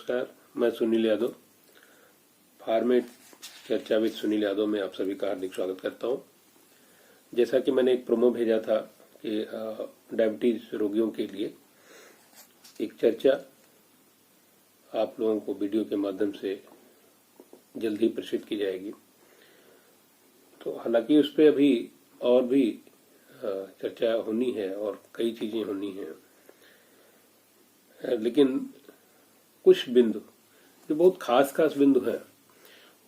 नमस्कार, मैं सुनील यादव, फार्मेट चर्चा विद सुनील यादव में आप सभी का हार्दिक स्वागत करता हूं। जैसा कि मैंने एक प्रोमो भेजा था कि डायबिटीज रोगियों के लिए एक चर्चा आप लोगों को वीडियो के माध्यम से जल्द ही प्रेषित की जाएगी। तो हालांकि उस पर अभी और भी चर्चा होनी है और कई चीजें होनी हैं, लेकिन कुछ बिंदु जो बहुत खास बिंदु हैं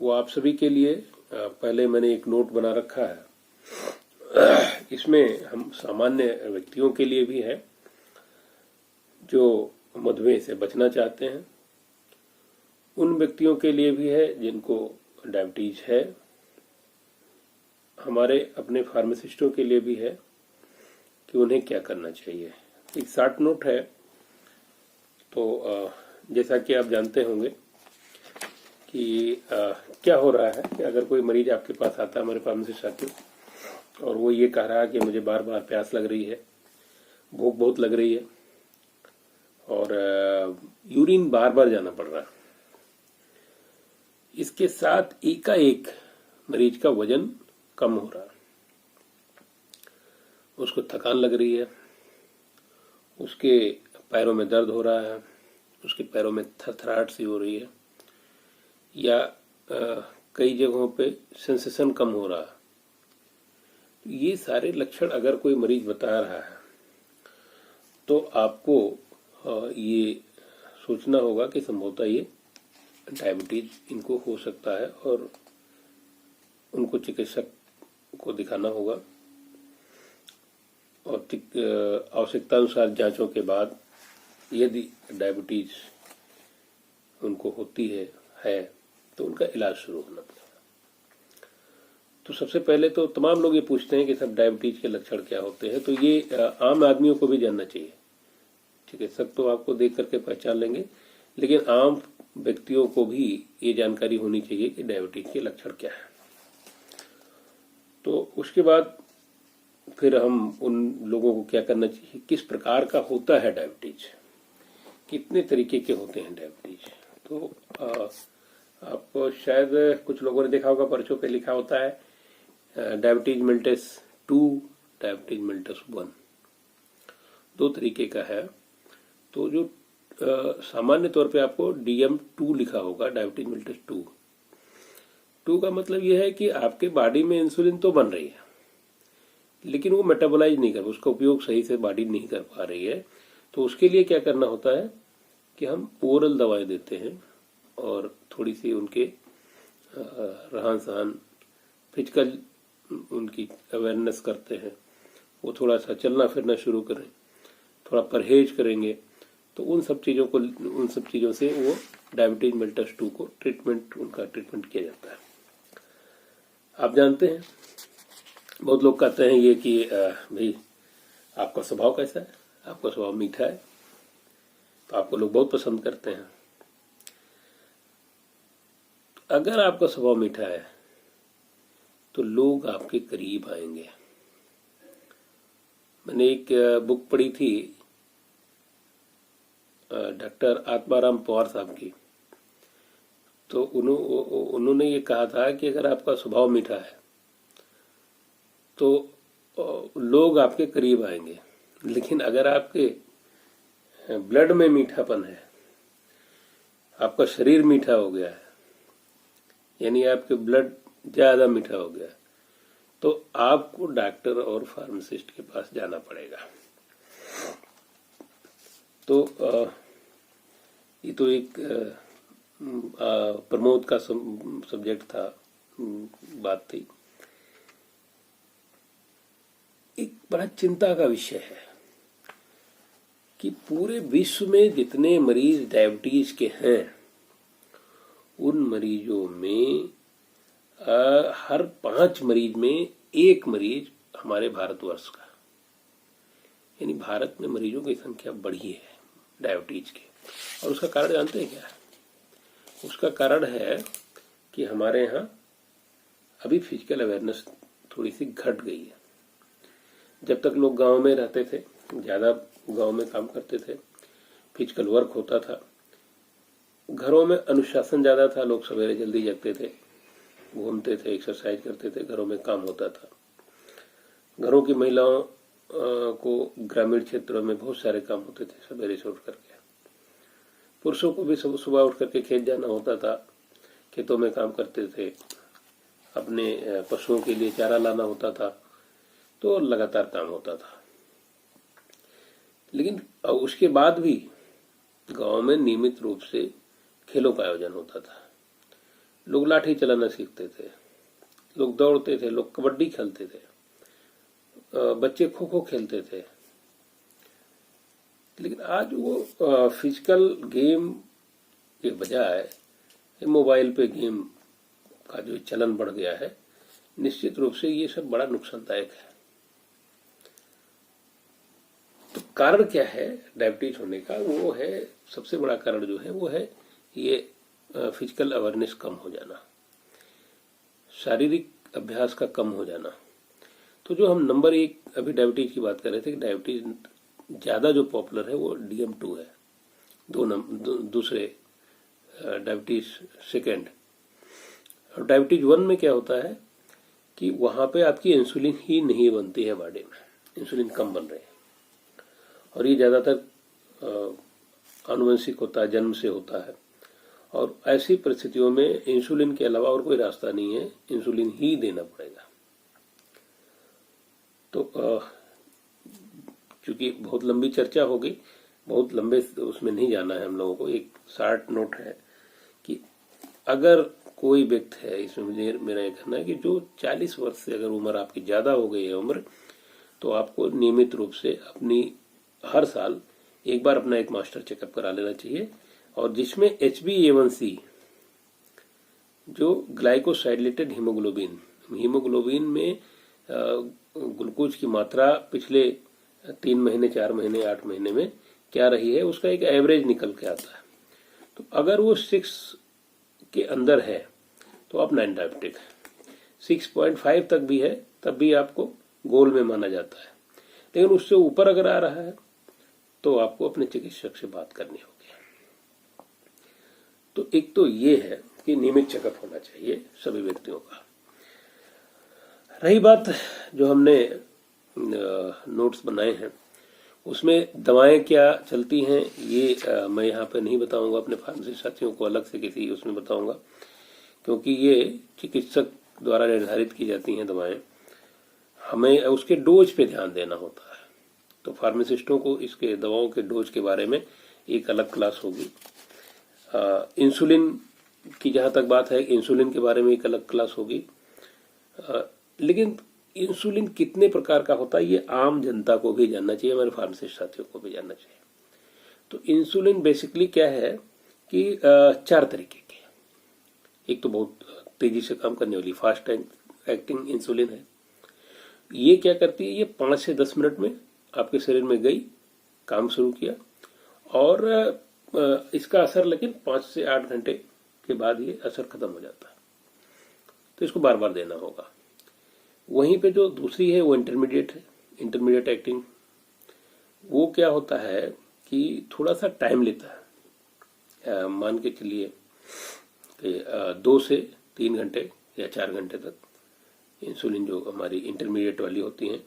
वो आप सभी के लिए पहले मैंने एक नोट बना रखा है। इसमें हम सामान्य व्यक्तियों के लिए भी है जो मधुमेह से बचना चाहते हैं, उन व्यक्तियों के लिए भी है जिनको डायबिटीज है, हमारे अपने फार्मासिस्टों के लिए भी है कि उन्हें क्या करना चाहिए। एक शॉर्ट नोट है। तो जैसा कि आप जानते होंगे कि क्या हो रहा है कि अगर कोई मरीज आपके पास आता है, हमारे फार्मेसिस्ट साथियों, और वो ये कह रहा है कि मुझे बार बार प्यास लग रही है, भूख बहुत लग रही है और यूरिन बार बार जाना पड़ रहा है, इसके साथ एकाएक मरीज का वजन कम हो रहा है, उसको थकान लग रही है, उसके पैरों में दर्द हो रहा है, उसके पैरों में थरथराहट सी हो रही है, या कई जगहों पे सेंसेशन कम हो रहा है। ये सारे लक्षण अगर कोई मरीज बता रहा है तो आपको ये सोचना होगा कि संभवतः ये डायबिटीज इनको हो सकता है और उनको चिकित्सक को दिखाना होगा और आवश्यकता अनुसार जांचों के बाद यदि डायबिटीज उनको होती है तो उनका इलाज शुरू होना पड़ेगा। तो सबसे पहले तो तमाम लोग ये पूछते हैं कि सब डायबिटीज के लक्षण क्या होते हैं, तो ये आम आदमियों को भी जानना चाहिए। चिकित्सक तो आपको देख करके पहचान लेंगे, लेकिन आम व्यक्तियों को भी ये जानकारी होनी चाहिए कि डायबिटीज के लक्षण क्या है। तो उसके बाद फिर हम उन लोगों को क्या करना चाहिए, किस प्रकार का होता है डायबिटीज, कितने तरीके के होते हैं डायबिटीज। तो आप शायद कुछ लोगों ने देखा होगा, पर्चों पे लिखा होता है डायबिटीज मेलिटस 2, डायबिटीज मेलिटस 1, दो तरीके का है। तो जो सामान्य तौर पे आपको DM2 लिखा होगा, डायबिटीज मेलिटस 2 का मतलब यह है कि आपके बॉडी में इंसुलिन तो बन रही है लेकिन वो मेटाबोलाइज नहीं कर, उसका उपयोग सही से बॉडी नहीं कर पा रही है। तो उसके लिए क्या करना होता है कि हम ओरल दवाएं देते हैं और थोड़ी सी उनके रहन सहन, फिजिकल उनकी अवेयरनेस करते हैं, वो थोड़ा सा चलना फिरना शुरू करें, थोड़ा परहेज करेंगे, तो उन सब चीज़ों से वो डायबिटीज मेलिटस 2 को उनका ट्रीटमेंट किया जाता है। आप जानते हैं बहुत लोग कहते हैं ये कि भाई आपका स्वभाव कैसा है, आपका स्वभाव मीठा है, तो आपको लोग बहुत पसंद करते हैं। अगर आपका स्वभाव मीठा है तो लोग आपके करीब आएंगे। मैंने एक बुक पढ़ी थी डॉक्टर आत्माराम पवार साहब की, तो उन्होंने ये कहा था कि अगर आपका स्वभाव मीठा है तो लोग आपके करीब आएंगे, लेकिन अगर आपके ब्लड में मीठापन है, आपका शरीर मीठा हो गया है, यानी आपके ब्लड ज्यादा मीठा हो गया, तो आपको डॉक्टर और फार्मासिस्ट के पास जाना पड़ेगा। तो ये तो एक प्रमोद का सब्जेक्ट था, बात थी। एक बड़ा चिंता का विषय है कि पूरे विश्व में जितने मरीज डायबिटीज के हैं उन मरीजों में हर 5 मरीज में एक मरीज हमारे भारतवर्ष का, यानी भारत में मरीजों की संख्या बढ़ी है डायबिटीज की। और उसका कारण जानते हैं क्या है? उसका कारण है कि हमारे यहाँ अभी फिजिकल अवेयरनेस थोड़ी सी घट गई है। जब तक लोग गांव में रहते थे, ज्यादा गांव में काम करते थे, फिजिकल वर्क होता था, घरों में अनुशासन ज्यादा था, लोग सवेरे जल्दी जगते थे, घूमते थे, एक्सरसाइज करते थे, घरों में काम होता था। घरों की महिलाओं को ग्रामीण क्षेत्रों में बहुत सारे काम होते थे सवेरे से उठ करके। पुरुषों को भी सुबह उठ करके खेत जाना होता था, खेतों में काम करते थे, अपने पशुओं के लिए चारा लाना होता था, तो लगातार काम होता था। लेकिन उसके बाद भी गांव में नियमित रूप से खेलों का आयोजन होता था। लोग लाठी चलाना सीखते थे, लोग दौड़ते थे, लोग कबड्डी खेलते थे, बच्चे खो खो खेलते थे। लेकिन आज वो फिजिकल गेम के बजाय मोबाइल पे गेम का जो चलन बढ़ गया है, निश्चित रूप से ये सब बड़ा नुकसानदायक है। तो कारण क्या है डायबिटीज होने का? वो है, सबसे बड़ा कारण जो है वो है ये फिजिकल अवेयरनेस कम हो जाना, शारीरिक अभ्यास का कम हो जाना। तो जो हम नंबर 1 अभी डायबिटीज की बात कर रहे थे कि डायबिटीज ज्यादा जो पॉपुलर है वो DM2 है, दूसरे डायबिटीज सेकेंड। और डायबिटीज 1 में क्या होता है कि वहां पे आपकी इंसुलिन ही नहीं बनती है बॉडी में, इंसुलिन कम बन रहे हैं, और ये ज्यादातर आनुवंशिक होता है, जन्म से होता है। और ऐसी परिस्थितियों में इंसुलिन के अलावा और कोई रास्ता नहीं है, इंसुलिन ही देना पड़ेगा। तो क्योंकि बहुत लंबी चर्चा हो गई, बहुत लंबे उसमें नहीं जाना है हम लोगों को। एक शार्ट नोट है कि अगर कोई व्यक्ति है, इसमें मुझे मेरा ये कहना है कि जो 40 वर्ष से अगर उम्र आपकी ज्यादा हो गई है उम्र, तो आपको नियमित रूप से अपनी हर साल एक बार अपना एक मास्टर चेकअप करा लेना चाहिए, और जिसमें HbA1c जो ग्लाइकोसाइलेटेड हीमोग्लोबिन में ग्लूकोज की मात्रा पिछले 3 महीने, 4 महीने, 8 महीने में क्या रही है, उसका एक एवरेज निकल के आता है। तो अगर वो 6 के अंदर है तो आप नॉन डायबिटिक है, 6.5 तक भी है तब भी आपको गोल में माना जाता है। लेकिन उससे ऊपर अगर आ रहा है तो आपको अपने चिकित्सक से बात करनी होगी। तो एक तो ये है कि नियमित चेकअप होना चाहिए सभी व्यक्तियों का। रही बात जो हमने नोट्स बनाए हैं, उसमें दवाएं क्या चलती हैं ये मैं यहाँ पे नहीं बताऊंगा, अपने फार्मेसी साथियों को अलग से किसी उसमें बताऊंगा, क्योंकि ये चिकित्सक द्वारा निर्धारित की जाती हैं दवाएं। हमें उसके डोज पे ध्यान देना होता है, तो फार्मासिस्टों को इसके दवाओं के डोज के बारे में एक अलग क्लास होगी। इंसुलिन की जहां तक बात है, इंसुलिन के बारे में एक अलग क्लास होगी। लेकिन इंसुलिन कितने प्रकार का होता है ये आम जनता को भी जानना चाहिए, हमारे फार्मासिस्ट साथियों को भी जानना चाहिए। तो इंसुलिन बेसिकली क्या है कि 4 तरीके के। एक तो बहुत तेजी से काम करने वाली फास्ट एक्टिंग इंसुलिन है। ये क्या करती है, ये 5 से 10 मिनट में आपके शरीर में गई, काम शुरू किया, और इसका असर लेकिन 5 से 8 घंटे के बाद ये असर खत्म हो जाता है। तो इसको बार बार देना होगा। वहीं पे जो दूसरी है वो इंटरमीडिएट है, इंटरमीडिएट एक्टिंग। वो क्या होता है कि थोड़ा सा टाइम लेता है, मान के चलिए कि 2 से 3 घंटे या 4 घंटे तक इंसुलिन जो हमारी इंटरमीडिएट वाली होती हैं,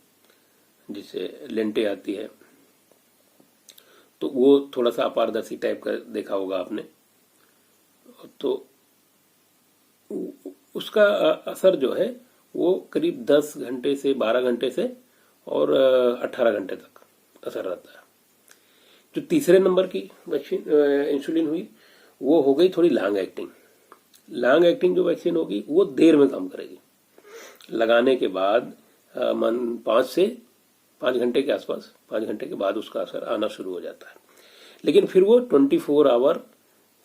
जिससे लेंटे आती है, तो वो थोड़ा सा अपारदर्शी टाइप का देखा होगा आपने। तो उसका असर जो है वो करीब 10 घंटे से 12 घंटे से और 18 घंटे तक असर रहता है। जो तीसरे नंबर की वैक्सीन इंसुलिन हुई वो हो गई थोड़ी लॉन्ग एक्टिंग। लॉन्ग एक्टिंग जो वैक्सीन होगी वो देर में काम करेगी। लगाने के बाद 5 घंटे के आसपास, 5 घंटे के बाद उसका असर आना शुरू हो जाता है। लेकिन फिर वो 24 आवर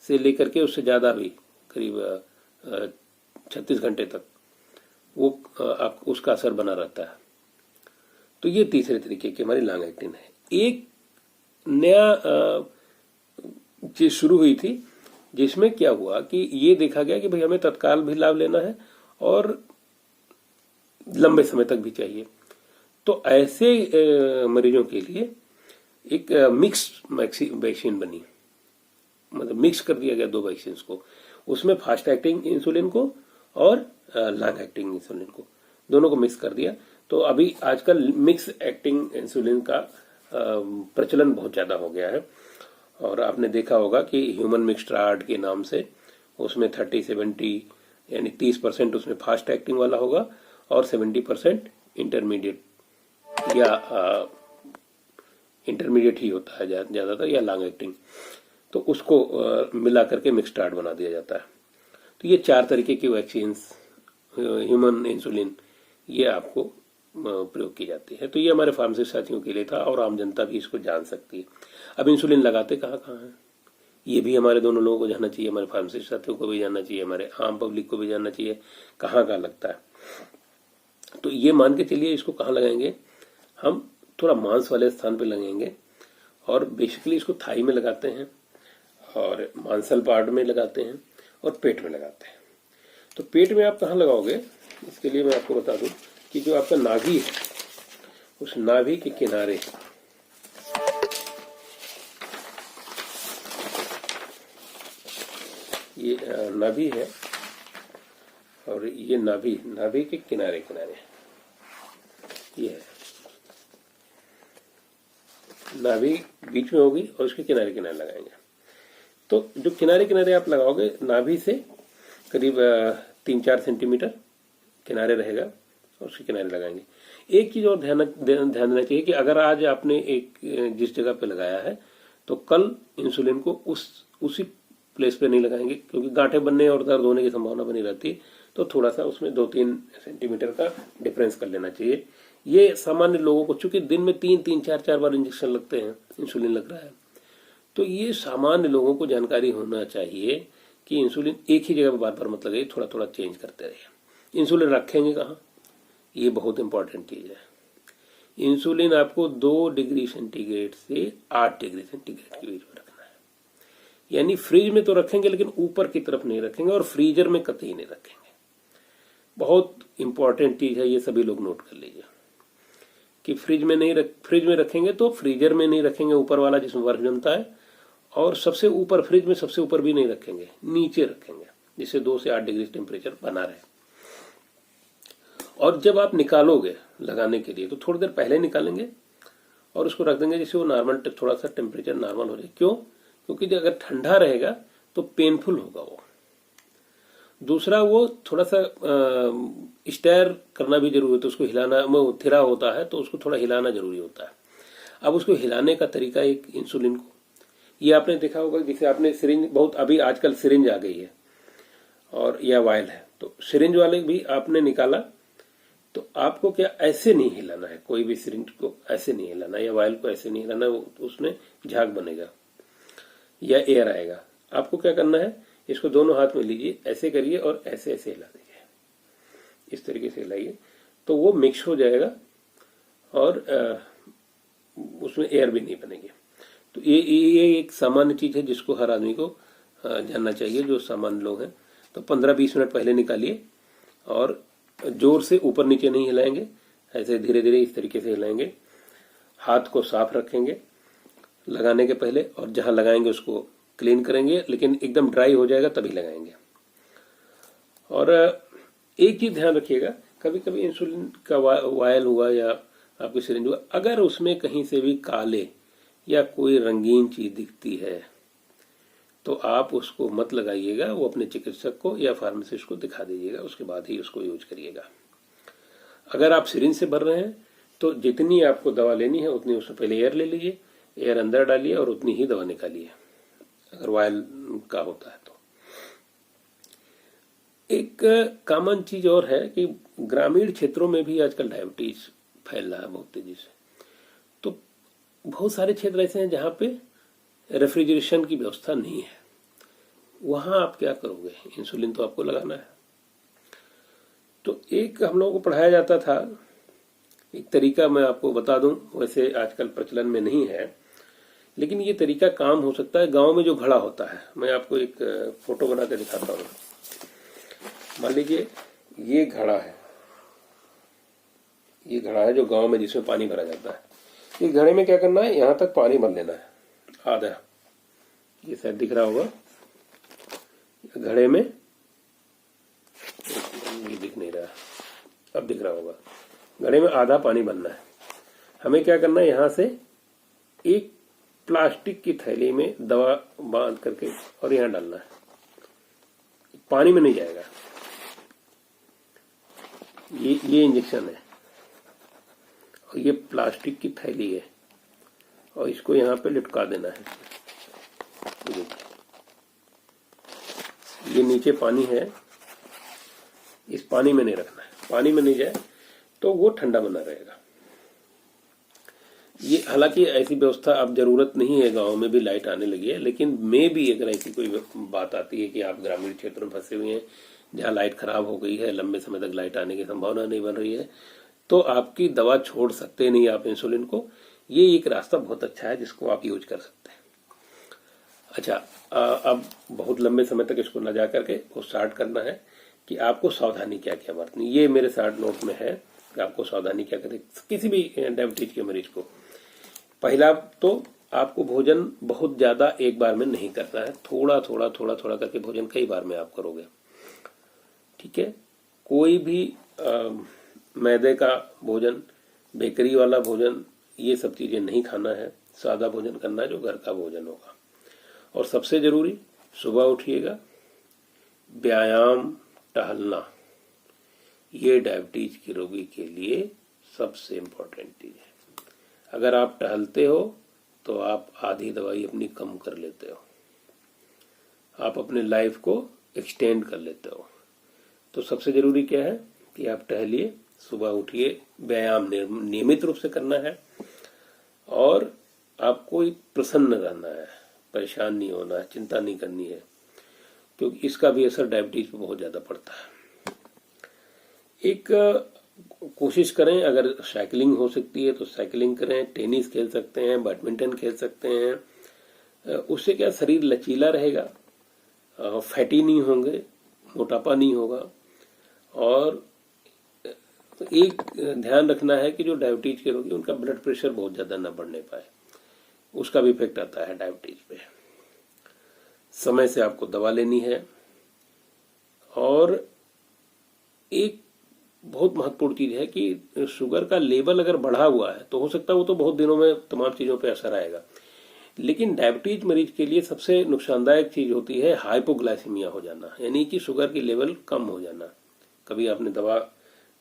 से लेकर के उससे ज्यादा भी, करीब 36 घंटे तक वो आप उसका असर बना रहता है। तो ये तीसरे तरीके की हमारी लॉन्ग एक्टिंग है। एक नया चीज शुरू हुई थी जिसमें क्या हुआ कि ये देखा गया कि भाई हमें तत्काल भी लाभ लेना है और लंबे समय तक भी चाहिए। तो ऐसे मरीजों के लिए एक मिक्स्ड वैक्सीन बनी। मतलब मिक्स कर दिया गया 2 वैक्सीन को, उसमें फास्ट एक्टिंग इंसुलिन को और लॉन्ग एक्टिंग इंसुलिन को, दोनों को मिक्स कर दिया। तो अभी आजकल मिक्स एक्टिंग इंसुलिन का प्रचलन बहुत ज्यादा हो गया है। और आपने देखा होगा कि ह्यूमन मिक्सट्रार्ड के नाम से उसमें 30-70 यानी 30% उसमें फास्ट एक्टिंग वाला होगा और 70% इंटरमीडिएट या इंटरमीडिएट ही होता है ज्यादातर, या लॉन्ग एक्टिंग। तो उसको मिला करके मिक्सट्रार्ड बना दिया जाता है। तो ये 4 तरीके की वैक्सीन ह्यूमन इंसुलिन ये आपको प्रयोग की जाती है। तो ये हमारे फार्मासिस्ट साथियों के लिए था और आम जनता भी इसको जान सकती है। अब इंसुलिन लगाते कहाँ कहाँ है ये भी हमारे दोनों लोगों को जानना चाहिए, हमारे फार्मासिस्ट साथियों को भी जानना चाहिए, हमारे आम पब्लिक को भी जानना चाहिए कहाँ कहाँ लगता है। तो ये मान के चलिए इसको कहाँ लगाएंगे, हम थोड़ा मांस वाले स्थान पे लगाएंगे और बेसिकली इसको थाई में लगाते हैं और मांसल पार्ट में लगाते हैं और पेट में लगाते हैं। तो पेट में आप कहाँ लगाओगे, इसके लिए मैं आपको बता दूं कि जो आपका नाभि है उस नाभि के किनारे ये नाभि है और ये नाभि के किनारे किनारे ये है, नाभि बीच में होगी और उसके किनारे किनारे लगाएंगे। तो जो किनारे किनारे आप लगाओगे नाभि से करीब 3-4 सेंटीमीटर किनारे रहेगा और उसके किनारे लगाएंगे। एक चीज और ध्यान देना चाहिए कि अगर आज आपने एक जिस जगह पे लगाया है तो कल इंसुलिन को उसी प्लेस पे नहीं लगाएंगे, क्योंकि गांठें बनने और दर्द होने की संभावना बनी रहती है। तो थोड़ा सा उसमें 2-3 सेंटीमीटर का डिफरेंस कर लेना चाहिए। ये सामान्य लोगों को, चूंकि दिन में 3-3, 4-4 बार इंजेक्शन लगते हैं, इंसुलिन लग रहा है, तो ये सामान्य लोगों को जानकारी होना चाहिए कि इंसुलिन एक ही जगह पर बार बार मत लगाइए, थोड़ा थोड़ा चेंज करते रहिए। इंसुलिन रखेंगे कहाँ, ये बहुत इंपॉर्टेंट चीज है। इंसुलिन आपको 2 डिग्री सेंटीग्रेड से 8 डिग्री सेंटीग्रेड के बीच में रखना है। यानी फ्रिज में तो रखेंगे लेकिन ऊपर की तरफ नहीं रखेंगे और फ्रीजर में कतई नहीं रखेंगे। बहुत इंपॉर्टेंट चीज है, ये सभी लोग नोट कर लीजिए कि फ्रिज में रखेंगे तो फ्रीजर में नहीं रखेंगे, ऊपर वाला जिसमें बर्फ जमता है, और सबसे ऊपर फ्रिज में सबसे ऊपर भी नहीं रखेंगे, नीचे रखेंगे जिससे 2 से 8 डिग्री टेम्परेचर बना रहे। और जब आप निकालोगे लगाने के लिए तो थोड़ी देर पहले निकालेंगे और उसको रख देंगे जिससे वो नॉर्मल, थोड़ा सा टेम्परेचर नॉर्मल हो जाए। क्यों? क्योंकि अगर ठंडा रहेगा तो पेनफुल होगा वो। दूसरा, वो थोड़ा सा स्टेयर करना भी जरूरी होता है, उसको हिलाना, वो थिरा होता है तो उसको थोड़ा हिलाना जरूरी होता है। अब उसको हिलाने का तरीका एक इंसुलिन को, ये आपने देखा होगा, जैसे आपने सिरिंज, बहुत अभी आजकल सिरिंज आ गई है और या वायल है, तो सिरिंज वाले भी आपने निकाला तो आपको क्या ऐसे नहीं हिलाना है, कोई भी सिरिंज को ऐसे नहीं हिलाना या वायल को ऐसे नहीं हिलाना, उसमें झाग बनेगा या एयर आएगा। आपको क्या करना है, इसको दोनों हाथ में लीजिए, ऐसे करिए और ऐसे ऐसे हिला दीजिए, इस तरीके से हिलाइए तो वो मिक्स हो जाएगा और उसमें एयर भी नहीं बनेगी। तो ये एक सामान्य चीज है जिसको हर आदमी को जानना चाहिए, जो सामान्य लोग हैं। तो 15-20 मिनट पहले निकालिए और जोर से ऊपर नीचे नहीं हिलाएंगे, ऐसे धीरे धीरे इस तरीके से हिलाएंगे। हाथ को साफ रखेंगे लगाने के पहले, और जहां लगाएंगे उसको क्लीन करेंगे, लेकिन एकदम ड्राई हो जाएगा तभी लगाएंगे। और एक चीज ध्यान रखिएगा, कभी कभी इंसुलिन का वायल हुआ या आपकी सिरिंज हुआ, अगर उसमें कहीं से भी काले या कोई रंगीन चीज दिखती है तो आप उसको मत लगाइएगा, वो अपने चिकित्सक को या फार्मासिस्ट को दिखा दीजिएगा, उसके बाद ही उसको यूज करिएगा। अगर आप सिरिंज से भर रहे हैं तो जितनी आपको दवा लेनी है उतनी उससे पहले एयर ले लीजिए, एयर अंदर डालिए और उतनी ही दवा निकालिए, अगर वायल का होता है तो। एक कॉमन चीज और है कि ग्रामीण क्षेत्रों में भी आजकल डायबिटीज फैल रहा है बहुत तेजी से। तो बहुत सारे क्षेत्र ऐसे हैं जहां पे रेफ्रिजरेशन की व्यवस्था नहीं है, वहां आप क्या करोगे, इंसुलिन तो आपको लगाना है। तो एक हम लोगों को पढ़ाया जाता था, एक तरीका मैं आपको बता दूं, वैसे आजकल प्रचलन में नहीं है, लेकिन ये तरीका काम हो सकता है। गांव में जो घड़ा होता है, मैं आपको एक फोटो बना के दिखाता हूँ। मान लीजिए ये घड़ा है, ये घड़ा है जो गांव में जिसमें पानी भरा जाता है। इस घड़े में क्या करना है, यहां तक पानी भर लेना है, आधा ये शायद दिख रहा होगा घड़े में, ये दिख नहीं रहा, अब दिख रहा होगा। घड़े में आधा पानी बनना है। हमें क्या करना है, यहां से एक प्लास्टिक की थैली में दवा बांध करके और यहां डालना है, पानी में नहीं जाएगा। ये इंजेक्शन है और ये प्लास्टिक की थैली है और इसको यहां पे लटका देना है। ये नीचे पानी है, इस पानी में नहीं रखना है, पानी में नहीं जाए तो वो ठंडा बना रहेगा। ये हालांकि ऐसी व्यवस्था अब जरूरत नहीं है, गांव में भी लाइट आने लगी है, लेकिन में भी अगर ऐसी कोई बात आती है कि आप ग्रामीण क्षेत्र में फंसे हुए हैं जहां लाइट खराब हो गई है, लंबे समय तक लाइट आने की संभावना नहीं बन रही है, तो आपकी दवा छोड़ सकते नहीं आप इंसुलिन को। ये एक रास्ता बहुत अच्छा है जिसको आप यूज कर सकते हैं। अच्छा, अब बहुत लंबे समय तक इसको न जा करके वो स्टार्ट करना है कि आपको सावधानी क्या क्या बरतनी। ये मेरे शार्ट नोट में है कि आपको सावधानी क्या करें किसी भी डायबिटीज के मरीज को। पहला तो आपको भोजन बहुत ज्यादा एक बार में नहीं करना है, थोड़ा थोड़ा थोड़ा थोड़ा करके भोजन कई बार में आप करोगे, ठीक है। कोई भी मैदे का भोजन, बेकरी वाला भोजन, ये सब चीजें नहीं खाना है। सादा भोजन करना है जो घर का भोजन होगा। और सबसे जरूरी, सुबह उठिएगा, व्यायाम, टहलना, ये डायबिटीज के रोगी के लिए सबसे इम्पोर्टेंट चीज है। अगर आप टहलते हो तो आप आधी दवाई अपनी कम कर लेते हो, आप अपने लाइफ को एक्सटेंड कर लेते हो। तो सबसे जरूरी क्या है कि आप टहलिए, सुबह उठिए, व्यायाम नियमित रूप से करना है और आपको प्रसन्न रहना है, परेशान नहीं होना है, चिंता नहीं करनी है, क्योंकि इसका भी असर डायबिटीज पे बहुत ज्यादा पड़ता है। एक कोशिश करें, अगर साइकिलिंग हो सकती है तो साइकिलिंग करें, टेनिस खेल सकते हैं, बैडमिंटन खेल सकते हैं। उससे क्या शरीर लचीला रहेगा, फैटी नहीं होंगे, मोटापा नहीं होगा। और एक ध्यान रखना है कि जो डायबिटीज के रोगी उनका ब्लड प्रेशर बहुत ज्यादा ना बढ़ने पाए, उसका भी इफेक्ट आता है डायबिटीज पे। समय से आपको दवा लेनी है। और एक बहुत महत्वपूर्ण चीज है कि शुगर का लेवल अगर बढ़ा हुआ है तो हो सकता है वो तो बहुत दिनों में तमाम चीजों पे असर आएगा, लेकिन डायबिटीज मरीज के लिए सबसे नुकसानदायक चीज होती है हाइपोग्लाइसीमिया हो जाना, यानी कि शुगर की लेवल कम हो जाना। कभी आपने दवा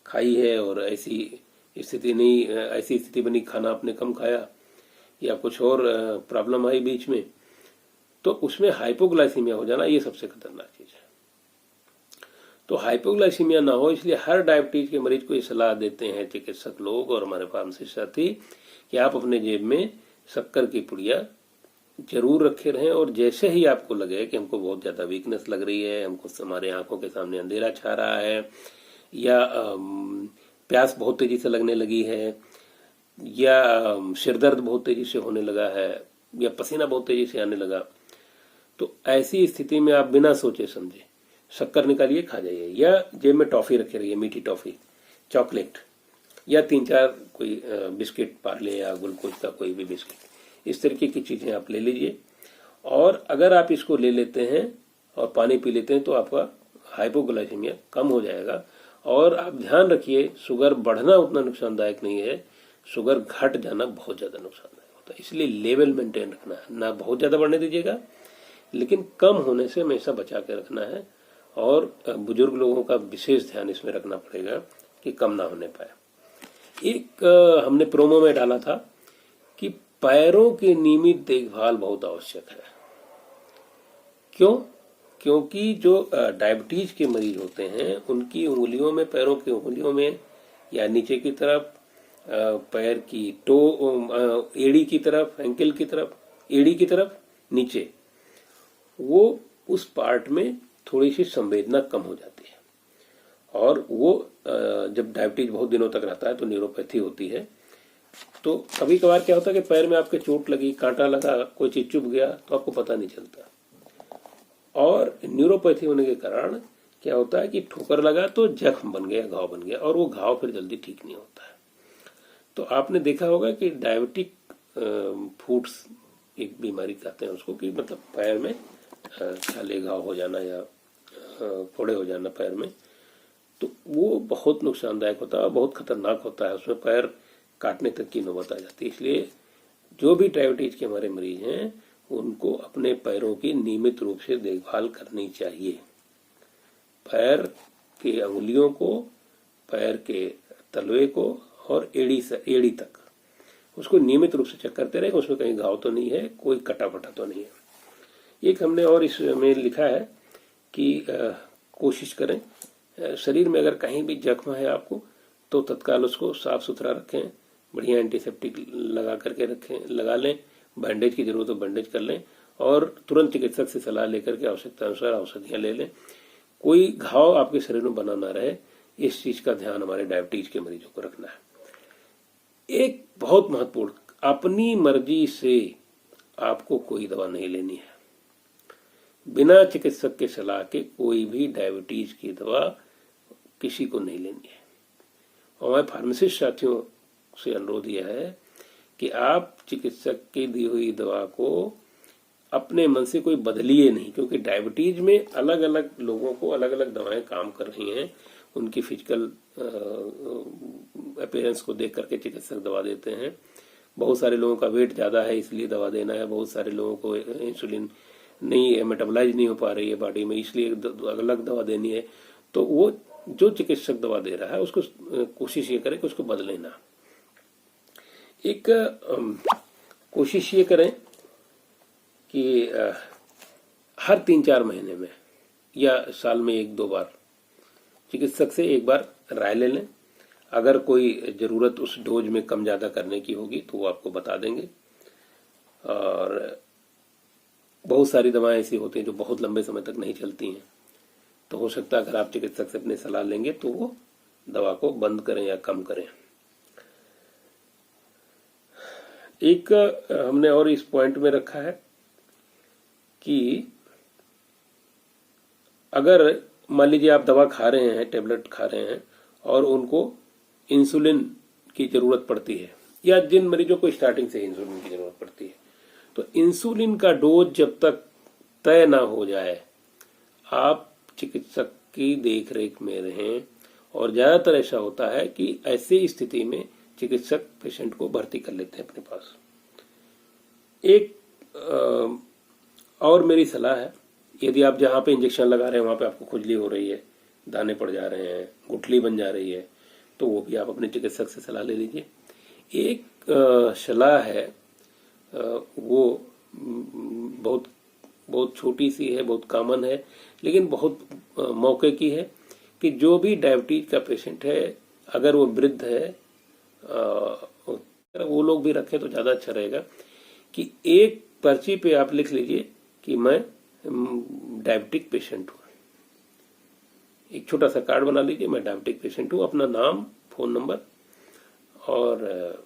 खाई है और ऐसी स्थिति बनी, खाना आपने कम खाया या कुछ और प्रॉब्लम आई बीच में, तो उसमें हाइपोग्लाइसीमिया हो जाना ये सबसे खतरनाक चीज है। तो हाइपोग्लाइसीमिया ना हो, इसलिए हर डायबिटीज के मरीज को ये सलाह देते हैं चिकित्सक लोग और हमारे फार्मासिस्ट साथी कि आप अपने जेब में शक्कर की पुड़िया जरूर रखे रहें। और जैसे ही आपको लगे कि हमको बहुत ज्यादा वीकनेस लग रही है, हमको हमारे आंखों के सामने अंधेरा छा रहा है, या प्यास बहुत तेजी से लगने लगी है, या सिरदर्द बहुत तेजी से होने लगा है, या पसीना बहुत तेजी से आने लगा, तो ऐसी स्थिति में आप बिना सोचे समझे शक्कर निकालिए, खा जाइए, या जेब में टॉफी रखे रहिए, मीठी टॉफी, चॉकलेट, या 3-4 कोई बिस्किट, पार्ले या ग्लूकोज का कोई भी बिस्किट, इस तरीके की चीजें आप ले लीजिए। और अगर आप इसको ले लेते हैं और पानी पी लेते हैं तो आपका हाइपोग्लाइसीमिया कम हो जाएगा। और आप ध्यान रखिए, शुगर बढ़ना उतना नुकसानदायक नहीं है, शुगर घट जाना बहुत ज्यादा नुकसानदायक होता है। इसलिए लेवल मेंटेन रखना है, ना बहुत ज्यादा बढ़ने दीजिएगा, लेकिन कम होने से हमेशा बचा के रखना है। और बुजुर्ग लोगों का विशेष ध्यान इसमें रखना पड़ेगा कि कम ना होने पाए। एक हमने प्रोमो में डाला था कि पैरों की नियमित देखभाल बहुत आवश्यक है। क्यों? क्योंकि जो डायबिटीज के मरीज होते हैं उनकी उंगलियों में, पैरों की उंगलियों में, या नीचे की तरफ, पैर की एड़ी की तरफ, एंकल की तरफ, एड़ी की तरफ नीचे, वो उस पार्ट में थोड़ी सी संवेदना कम हो जाती है। और वो जब डायबिटीज बहुत दिनों तक रहता है तो न्यूरोपैथी होती है। तो कभी कभार क्या होता है कि पैर में आपके चोट लगी, कांटा लगा, कोई चीज चुभ गया तो आपको पता नहीं चलता। और न्यूरोपैथी होने के कारण क्या होता है कि ठोकर लगा तो जख्म बन गया, घाव बन गया, और वो घाव फिर जल्दी ठीक नहीं होता है। तो आपने देखा होगा कि डायबिटिक फूड्स एक बीमारी कहते हैं उसको, कि मतलब पैर में छाले घाव हो जाना या फोड़े हो जाना पैर में, तो वो बहुत नुकसानदायक होता है, बहुत खतरनाक होता है, उसमें पैर काटने तक की नौबत आ जाती है। इसलिए जो भी डायबिटीज के हमारे मरीज हैं उनको अपने पैरों की नियमित रूप से देखभाल करनी चाहिए। पैर के अंगुलियों को, पैर के तलवे को और एड़ी तक उसको नियमित रूप से चेक करते रहे, उसमें कहीं घाव तो नहीं है, कोई कटा फटा तो नहीं है। एक हमने और इसमें लिखा है कि कोशिश करें शरीर में अगर कहीं भी जख्म है आपको तो तत्काल उसको साफ सुथरा रखें, बढ़िया एंटीसेप्टिक लगा करके रखें, लगा लें, बैंडेज की जरूरत हो बैंडेज कर लें और तुरंत चिकित्सक से सलाह लेकर के आवश्यकता अनुसार औषधियां ले लें। कोई घाव आपके शरीर में बना ना रहे, इस चीज का ध्यान हमारे डायबिटीज के मरीजों को रखना है। एक बहुत महत्वपूर्ण, अपनी मर्जी से आपको कोई दवा नहीं लेनी है। बिना चिकित्सक के सलाह के कोई भी डायबिटीज की दवा किसी को नहीं लेनी है। हमारे फार्मासिस्ट साथियों से अनुरोध यह है कि आप चिकित्सक की दी हुई दवा को अपने मन से कोई बदलिए नहीं, क्योंकि डायबिटीज में अलग अलग लोगों को अलग अलग दवाएं काम कर रही हैं। उनकी फिजिकल अपीयरेंस को देख करके चिकित्सक दवा देते हैं। बहुत सारे लोगों का वेट ज्यादा है इसलिए दवा देना है, बहुत सारे लोगों को इंसुलिन नहीं मेटाबोलाइज नहीं हो पा रही है बॉडी में इसलिए अलग दवा देनी है। तो वो जो चिकित्सक दवा दे रहा है उसको कोशिश ये करें कि उसको बदले ना। एक कोशिश ये करें कि हर 3-4 महीने में या साल में 1-2 बार चिकित्सक से एक बार राय ले लें। अगर कोई जरूरत उस डोज में कम ज्यादा करने की होगी तो वो आपको बता देंगे। और बहुत सारी दवाएं ऐसी होती हैं जो बहुत लंबे समय तक नहीं चलती हैं, तो हो सकता है अगर आप चिकित्सक से अपनी सलाह लेंगे तो वो दवा को बंद करें या कम करें। एक हमने और इस पॉइंट में रखा है कि अगर मान लीजिए आप दवा खा रहे हैं, टेबलेट खा रहे हैं और उनको इंसुलिन की जरूरत पड़ती है, या जिन मरीजों को स्टार्टिंग से इंसुलिन की जरूरत पड़ती है, तो इंसुलिन का डोज जब तक तय ना हो जाए आप चिकित्सक की देखरेख में रहें। और ज्यादातर ऐसा होता है कि ऐसी स्थिति में चिकित्सक पेशेंट को भर्ती कर लेते हैं अपने पास। एक और मेरी सलाह है, यदि आप जहां पे इंजेक्शन लगा रहे हैं वहां पे आपको खुजली हो रही है, दाने पड़ जा रहे हैं, गुठली बन जा रही है, तो वो भी आप अपने चिकित्सक से सलाह ले लीजिए। एक सलाह है वो बहुत बहुत छोटी सी है, बहुत कॉमन है, लेकिन बहुत मौके की है कि जो भी डायबिटीज का पेशेंट है, अगर वो वृद्ध है, वो लोग भी रखें तो ज्यादा अच्छा रहेगा कि एक पर्ची पे आप लिख लीजिए कि मैं डायबिटिक पेशेंट हूं। एक छोटा सा कार्ड बना लीजिए, मैं डायबिटिक पेशेंट हूं, अपना नाम, फोन नंबर और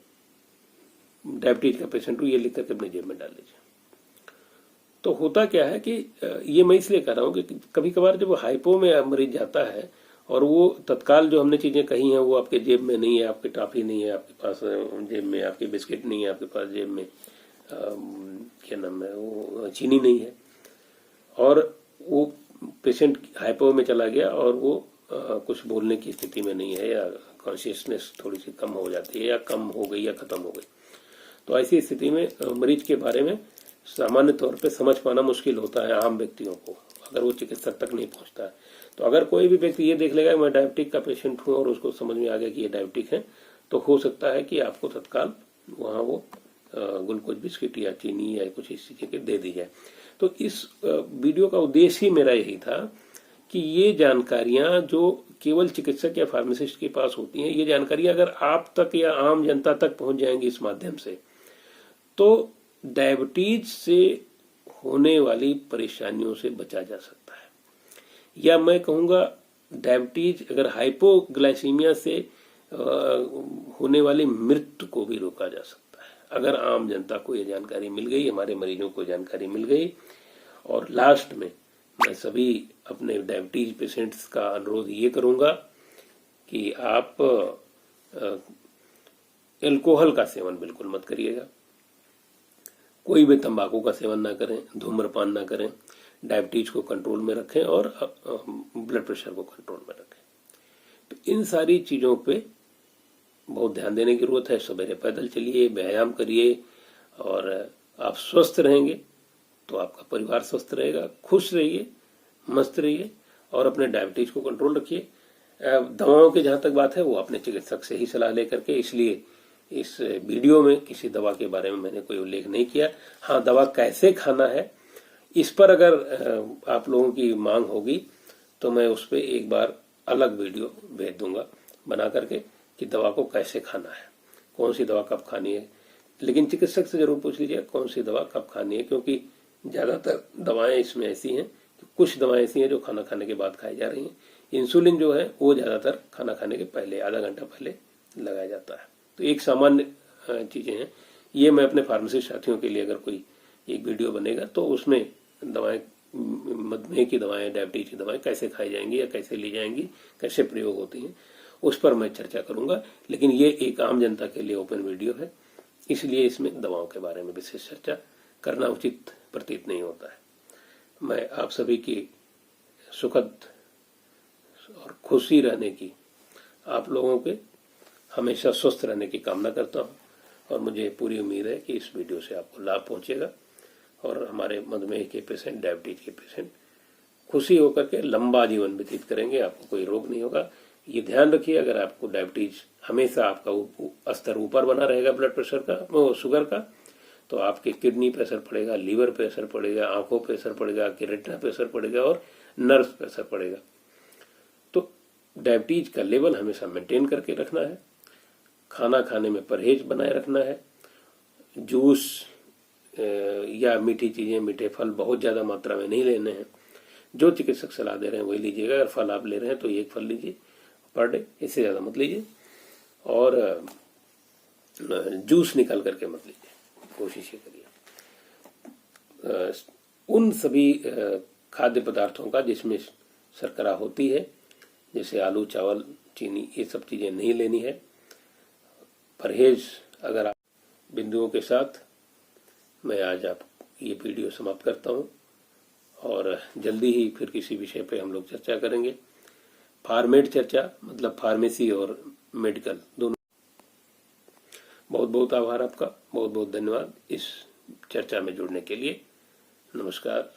डायबिटीज का पेशेंट हूं, ये लिख करके अपनी जेब में डाल लीजिए। तो होता क्या है कि ये मैं इसलिए कह रहा हूं कि कभी कभार जब हाइपो में मरीज जाता है और वो तत्काल जो हमने चीजें कही हैं वो आपके जेब में नहीं है, आपकी टॉफी नहीं है आपके पास जेब में, आपकी बिस्किट नहीं है आपके पास जेब में, क्या नाम है वो, चीनी नहीं है, और वो पेशेंट हाइपो में चला गया और वो कुछ बोलने की स्थिति में नहीं है, या कॉन्शियसनेस थोड़ी सी कम हो जाती है, या कम हो गई या खत्म हो गई, तो ऐसी स्थिति में मरीज के बारे में सामान्य तौर पे समझ पाना मुश्किल होता है आम व्यक्तियों को, अगर वो चिकित्सक तक नहीं पहुंचता है। तो अगर कोई भी व्यक्ति ये देख लेगा मैं डायबिटिक का पेशेंट हूं और उसको समझ में आ गया कि ये डायबिटिक है, तो हो सकता है कि आपको तत्काल वहां वो ग्लूकोज बिस्किट या चीनी या कुछ इस चीज के दे दी जाए। तो इस वीडियो का उद्देश्य ही मेरा यही था कि ये जानकारियां जो केवल चिकित्सक या फार्मासिस्ट के पास होती हैं, ये जानकारियां अगर आप तक या आम जनता तक पहुंच जाएंगी इस माध्यम से, तो डायबिटीज से होने वाली परेशानियों से बचा जा सकता है। या मैं कहूंगा डायबिटीज अगर हाइपोग्लाइसीमिया से होने वाली मृत्यु को भी रोका जा सकता है, अगर आम जनता को ये जानकारी मिल गई, हमारे मरीजों को जानकारी मिल गई। और लास्ट में मैं सभी अपने डायबिटीज पेशेंट्स का अनुरोध ये करूंगा कि आप अल्कोहल का सेवन बिल्कुल मत करिएगा। कोई भी तंबाकू का सेवन ना करें, धूम्रपान ना करें, डायबिटीज को कंट्रोल में रखें और ब्लड प्रेशर को कंट्रोल में रखें। तो इन सारी चीजों पे बहुत ध्यान देने की जरूरत है। सवेरे पैदल चलिए, व्यायाम करिए, और आप स्वस्थ रहेंगे तो आपका परिवार स्वस्थ रहेगा। खुश रहिए, मस्त रहिए और अपने डायबिटीज को कंट्रोल रखिए। दवाओं की जहां तक बात है वो अपने चिकित्सक से ही सलाह लेकर के, इसलिए इस वीडियो में किसी दवा के बारे में मैंने कोई उल्लेख नहीं किया। हाँ, दवा कैसे खाना है इस पर अगर आप लोगों की मांग होगी तो मैं उस पर एक बार अलग वीडियो भेज दूंगा बना करके कि दवा को कैसे खाना है, कौन सी दवा कब खानी है। लेकिन चिकित्सक से जरूर पूछ लीजिए कौन सी दवा कब खानी है, क्योंकि ज्यादातर दवाएं इसमें ऐसी हैं कि कुछ दवाएं ऐसी हैं जो खाना खाने के बाद खाई जा रही हैं। इंसुलिन जो है वो ज्यादातर खाना खाने के पहले, आधा घंटा पहले लगाया जाता है। तो एक सामान्य चीजें हैं ये। मैं अपने फार्मेसिस्ट साथियों के लिए अगर कोई एक वीडियो बनेगा तो उसमें दवाएं, मधुमेह की दवाएं, डायबिटीज की दवाएं कैसे खाई जाएंगी या कैसे ली जाएंगी, कैसे प्रयोग होती हैं, उस पर मैं चर्चा करूंगा। लेकिन ये एक आम जनता के लिए ओपन वीडियो है, इसलिए इसमें दवाओं के बारे में विशेष चर्चा करना उचित प्रतीत नहीं होता है। मैं आप सभी की सुखद और खुशी रहने की, आप लोगों के हमेशा स्वस्थ रहने की कामना करता हूं और मुझे पूरी उम्मीद है कि इस वीडियो से आपको लाभ पहुंचेगा और हमारे मधुमेह के पेशेंट, डायबिटीज के पेशेंट खुशी होकर के लंबा जीवन व्यतीत करेंगे, आपको कोई रोग नहीं होगा। ये ध्यान रखिए, अगर आपको डायबिटीज हमेशा आपका स्तर ऊपर बना रहेगा ब्लड प्रेशर का, शुगर का, तो आपके किडनी पे असर पड़ेगा, लीवर पे असर पड़ेगा, आंखों पे असर पड़ेगा, रेटिना पे असर पड़ेगा और नर्व पे असर पड़ेगा। तो डायबिटीज का लेवल हमेशा मेंटेन करके रखना है, खाना खाने में परहेज बनाए रखना है, जूस या मीठी चीजें, मीठे फल बहुत ज्यादा मात्रा में नहीं लेने हैं। जो चिकित्सक सलाह दे रहे हैं वही लीजिएगा। अगर फल आप ले रहे हैं तो एक फल लीजिए पर डे, इससे ज्यादा मत लीजिए। और जूस निकाल करके मत लीजिए, कोशिश ये करिए। उन सभी खाद्य पदार्थों का जिसमें शर्करा होती है, जैसे आलू, चावल, चीनी, ये सब चीजें नहीं लेनी है। परहेज अगर आप बिंदुओं के साथ मैं आज आप ये वीडियो समाप्त करता हूं और जल्दी ही फिर किसी विषय पे हम लोग चर्चा करेंगे। फार्मेट चर्चा मतलब फार्मेसी और मेडिकल दोनों। बहुत बहुत आभार आपका, बहुत बहुत धन्यवाद इस चर्चा में जुड़ने के लिए। नमस्कार।